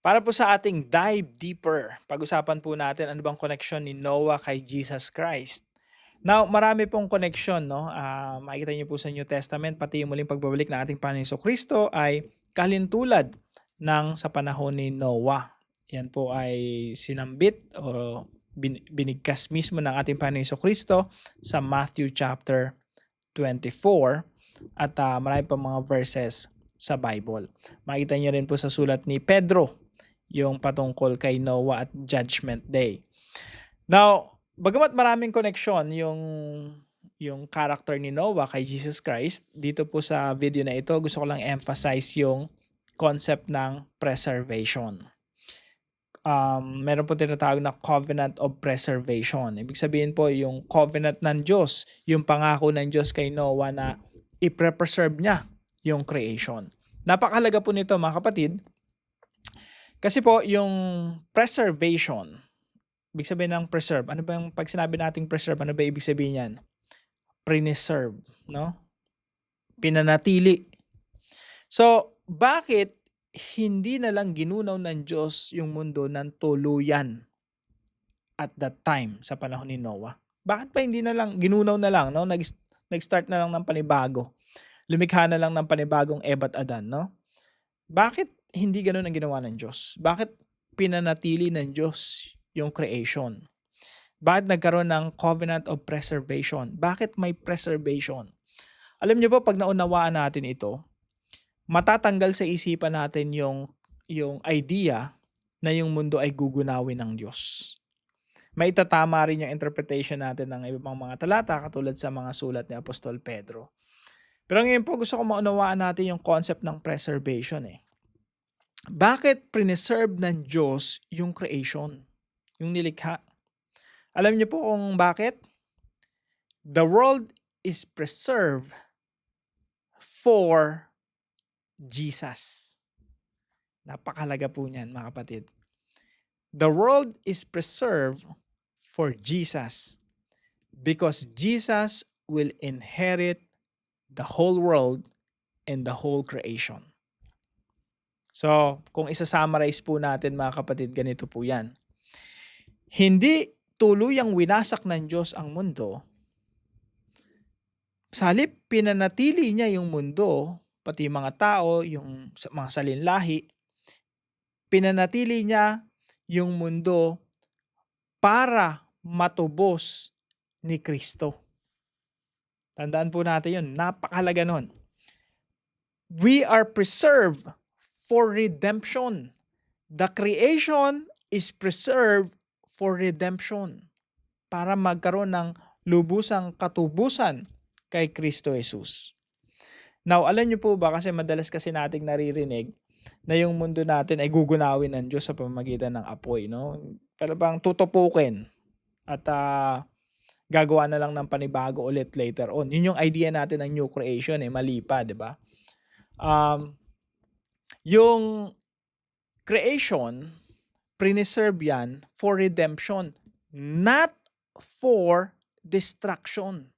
Para po sa ating dive deeper, pag-usapan po natin ano bang koneksyon ni Noah kay Jesus Christ. Now, marami pong koneksyon, no? Makikita niyo po sa New Testament, pati yung muling pagbabalik ng ating Panginoon Kristo ay kalintulad ng sa panahon ni Noah. Yan po ay sinambit o binigkas mismo ng ating Panginoon Kristo sa Matthew chapter 24 at marami pa mga verses sa Bible. Makita niyo rin po sa sulat ni Pedro yung patungkol kay Noah at Judgment Day. Now, bagamat maraming koneksyon yung character ni Noah kay Jesus Christ, dito po sa video na ito, gusto ko lang emphasize yung concept ng preservation. Meron po tinatawag na covenant of preservation. Ibig sabihin po, yung covenant ng Diyos, yung pangako ng Diyos kay Noah na i-preserve niya yung creation. Napakahalaga po nito mga kapatid, kasi po yung preservation, ibig sabihin ng preserve, ano ba yung pag sinabi nating preserve, ano ba ibig sabihin yan? Preserve, no? Pinanatili. So, bakit hindi na lang ginunaw ng Diyos yung mundo ng tuluyan at that time sa panahon ni Noah? Bakit pa hindi na lang, ginunaw na lang, no? Nag-start na lang ng panibago. Lumikha na lang ng panibagong Eva at Adan, no? Bakit hindi gano'n ang ginawa ng Diyos? Bakit pinanatili ng Diyos yung creation? Bakit nagkaroon ng covenant of preservation? Bakit may preservation? Alam niyo po, pag naunawaan natin ito, matatanggal sa isipan natin yung idea na yung mundo ay gugunawin ng Diyos. Maitatama rin yung interpretation natin ng ibang mga talata katulad sa mga sulat ni Apostol Pedro. Pero ngayon po gusto ko maunawaan natin yung concept ng preservation eh. Bakit preserve ng Diyos yung creation, yung nilikha? Alam niyo po kung bakit? The world is preserved for Jesus. Napakahalaga po niyan mga kapatid. The world is preserved for Jesus because Jesus will inherit the whole world and the whole creation. So, kung isa-summarize po natin mga kapatid, ganito po yan. Hindi tuluyang winasak ng Diyos ang mundo. Sa halip, pinanatili niya yung mundo, pati mga tao, yung mga salinlahi, pinanatili niya yung mundo para matubos ni Kristo. Tandaan po natin yun, napakahalaga nun. We are preserved for redemption. The creation is preserved for redemption. Para magkaroon ng lubusang katubusan kay Kristo Jesus. Now, alam niyo po ba, kasi madalas kasi nating naririnig na yung mundo natin ay gugunawin ng Diyos sa pamamagitan ng apoy, no? Pero bang tutupukin at gagawa na lang ng panibago ulit later on. Yun yung idea natin ng new creation mali pa, di ba? Yung creation, preserve yan for redemption, not for destruction.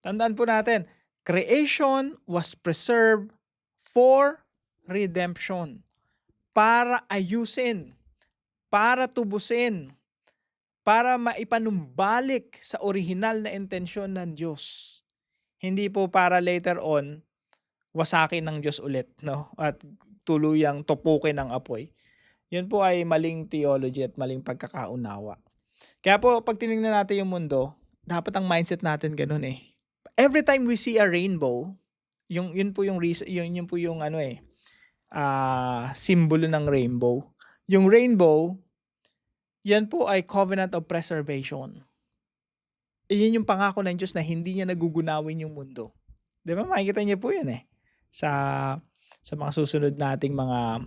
Tandaan po natin, creation was preserved for redemption. Para ayusin, para tubusin, para maipanumbalik sa orihinal na intensyon ng Diyos. Hindi po para later on, wasakin ng Diyos ulit, no? At tuluyang tupukin ng apoy. Yun po ay maling theology at maling pagkakaunawa. Kaya po, pag tinignan natin yung mundo, dapat ang mindset natin ganun eh. Every time we see a rainbow, yun po yung reason, yun po yung simbolo ng rainbow. Yung rainbow, yan po ay covenant of preservation. Iyon yung pangako ng Diyos na hindi niya nagugunawin yung mundo. Di ba? Makikita niyo po yun eh. Sa mga susunod nating mga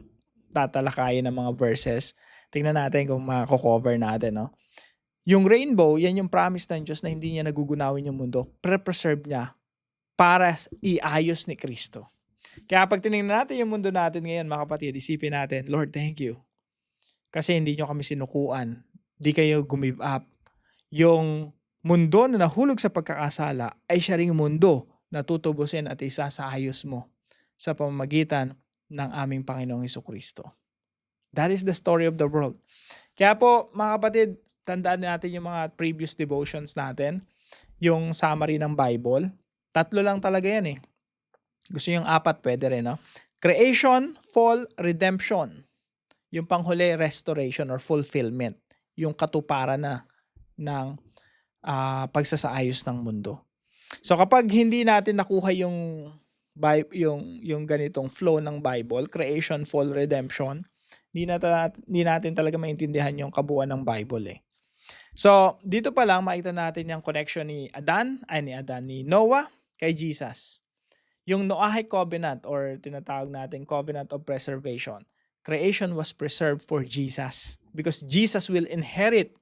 tatalakayin ng mga verses, tingnan natin kung mako-cover natin, no? Yung rainbow, yan yung promise ng Diyos na hindi niya nagugunawin yung mundo. Pre-preserve niya para iayos ni Kristo. Kaya pag tinignan natin yung mundo natin ngayon, mga kapatid, isipin natin, Lord, thank you. Kasi hindi niyo kami sinukuan. Di kayo gumive up. Yung mundo na nahulog sa pagkakasala ay siya ring mundo na tutubusin at isasaayos mo sa pamamagitan ng aming Panginoong Hesukristo. That is the story of the world. Kaya po, mga kapatid, tandaan natin yung mga previous devotions natin, yung summary ng Bible. 3 lang talaga yan eh. Gusto yung 4, pwede rin, no? Creation, fall, redemption. Yung panghuli, restoration or fulfillment. Yung katuparan na ng pagsasaayos ng mundo. So kapag hindi natin nakuha yung ganitong flow ng Bible, creation, fall, redemption, hindi natin talaga maintindihan yung kabuuan ng Bible eh. So, dito pa lang makita natin yung connection ni Noah kay Jesus. Yung Noahic covenant or tinatawag natin covenant of preservation. Creation was preserved for Jesus because Jesus will inherit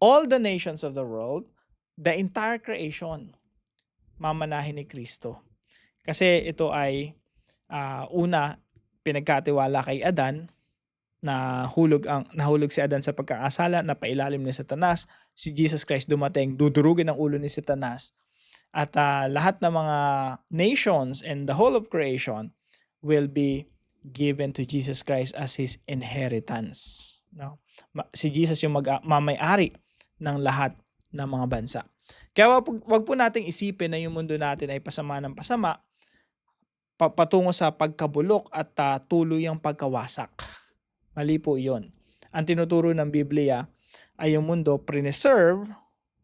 all the nations of the world, the entire creation. Mamanahin ni Kristo. Kasi ito ay una pinagkatiwala kay Adan na nahulog si Adan sa pagkakasala, napailalim ni Satanas. Si Jesus Christ dumating, dudurugin ang ulo ni Satanas. At lahat ng mga nations and the whole of creation will be given to Jesus Christ as His inheritance. No? Si Jesus yung mamay-ari ng lahat ng mga bansa. Kaya wag po nating isipin na yung mundo natin ay pasama ng pasama, patungo sa pagkabulok at tuluyang pagkawasak. Mali po yun. Ang tinuturo ng Biblia ay yung mundo preserve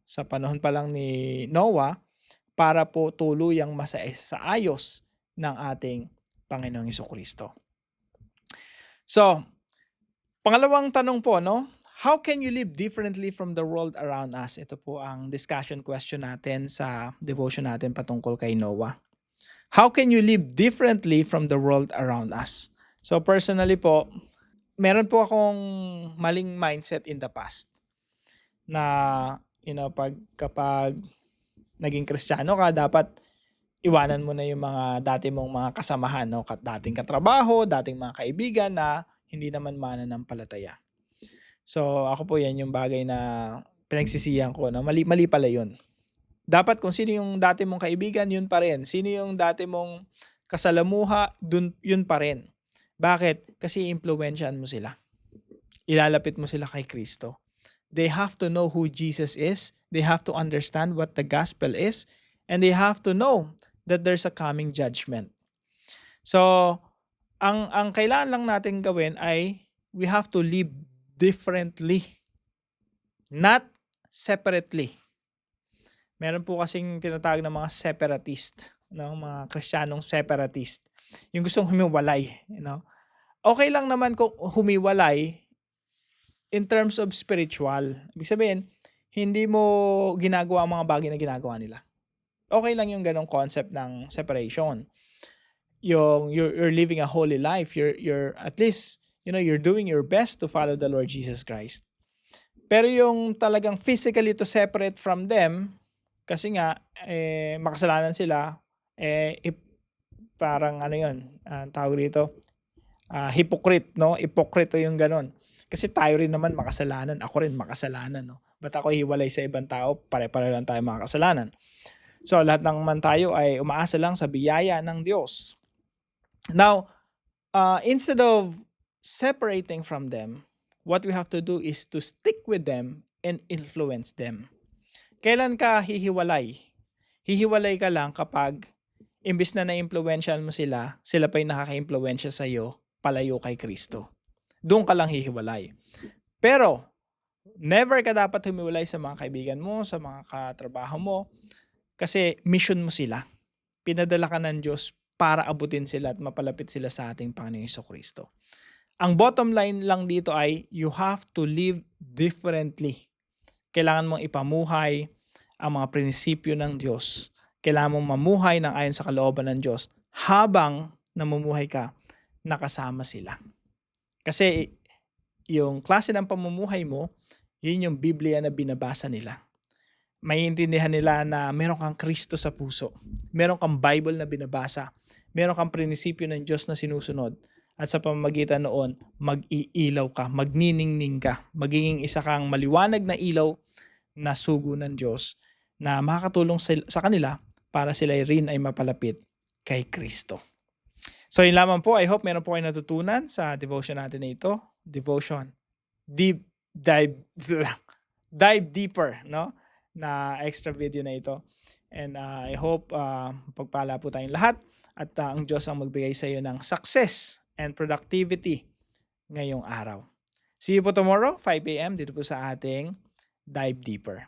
sa panahon pa lang ni Noah para po tuluyang masaayos ng ating Panginoong Jesucristo. So, pangalawang tanong po, no? How can you live differently from the world around us? Ito po ang discussion question natin sa devotion natin patungkol kay Noah. How can you live differently from the world around us? So personally po, meron po akong maling mindset in the past na kapag naging Kristiyano ka, dapat iwanan mo na yung mga dati mong mga kasamahan, no? Dating katrabaho, dating mga kaibigan na hindi naman mananampalataya. So ako po yan yung bagay na pinagsisihan ko na mali pala yun. Dapat kung sino yung dati mong kaibigan, yun pa rin. Sino yung dati mong kasalamuha, yun pa rin. Bakit? Kasi impluwensyahan mo sila. Ilalapit mo sila kay Kristo. They have to know who Jesus is. They have to understand what the gospel is. And they have to know that there's a coming judgment. So, ang kailangan lang natin gawin ay we have to live differently. Not separately. Meron po kasing tinatawag ng mga separatist, no? Mga Kristiyanong separatist. Yung gustong humiwalay, Okay lang naman kung humiwalay in terms of spiritual. Ibig sabihin, hindi mo ginagawa ang mga bagay na ginagawa nila. Okay lang yung ganong concept ng separation. You're living a holy life. You're at least, you're doing your best to follow the Lord Jesus Christ. Pero yung talagang physically to separate from them, kasi nga, makasalanan sila, parang tawag rito, hypocrite, no? Hypocrite yung ganon. Kasi tayo rin naman makasalanan, ako rin makasalanan, no? Ba't ako hiwalay sa ibang tao? Pare-pare lang tayo makasalanan. So, lahat naman tayo ay umaasa lang sa biyaya ng Diyos. Now, instead of separating from them, what we have to do is to stick with them and influence them. Kailan ka hihiwalay? Hihiwalay ka lang kapag imbis na na-impluwensyahan mo sila pa yung nakaka-impluwensya sa'yo, palayo kay Kristo. Doon ka lang hihiwalay. Pero, never ka dapat humiwalay sa mga kaibigan mo, sa mga katrabaho mo, kasi mission mo sila. Pinadala ka ng Diyos para abutin sila at mapalapit sila sa ating Panginoong Jesucristo. Ang bottom line lang dito ay you have to live differently. Kailangan mong ipamuhay ang mga prinsipyo ng Diyos. Kailangan mong mamuhay ng ayon sa kalooban ng Diyos habang namumuhay ka, nakasama sila. Kasi yung klase ng pamumuhay mo, yun yung Biblia na binabasa nila. Maiintindihan nila na meron kang Kristo sa puso. Meron kang Bible na binabasa. Meron kang prinsipyo ng Diyos na sinusunod. At sa pamamagitan noon, mag-iilaw ka, magniningning ka, magiging isa kang maliwanag na ilaw na sugo ng Diyos na makakatulong sa kanila para sila rin ay mapalapit kay Kristo. So yun lamang po. I hope meron po kayong natutunan sa devotion natin na ito. Devotion. Deep dive dive deeper, no? Na extra video na ito. And I hope pagpala po tayong lahat at ang Diyos ang magbigay sa iyo ng success and productivity ngayong araw. See you po tomorrow, 5 a.m. dito po sa ating Dive Deeper.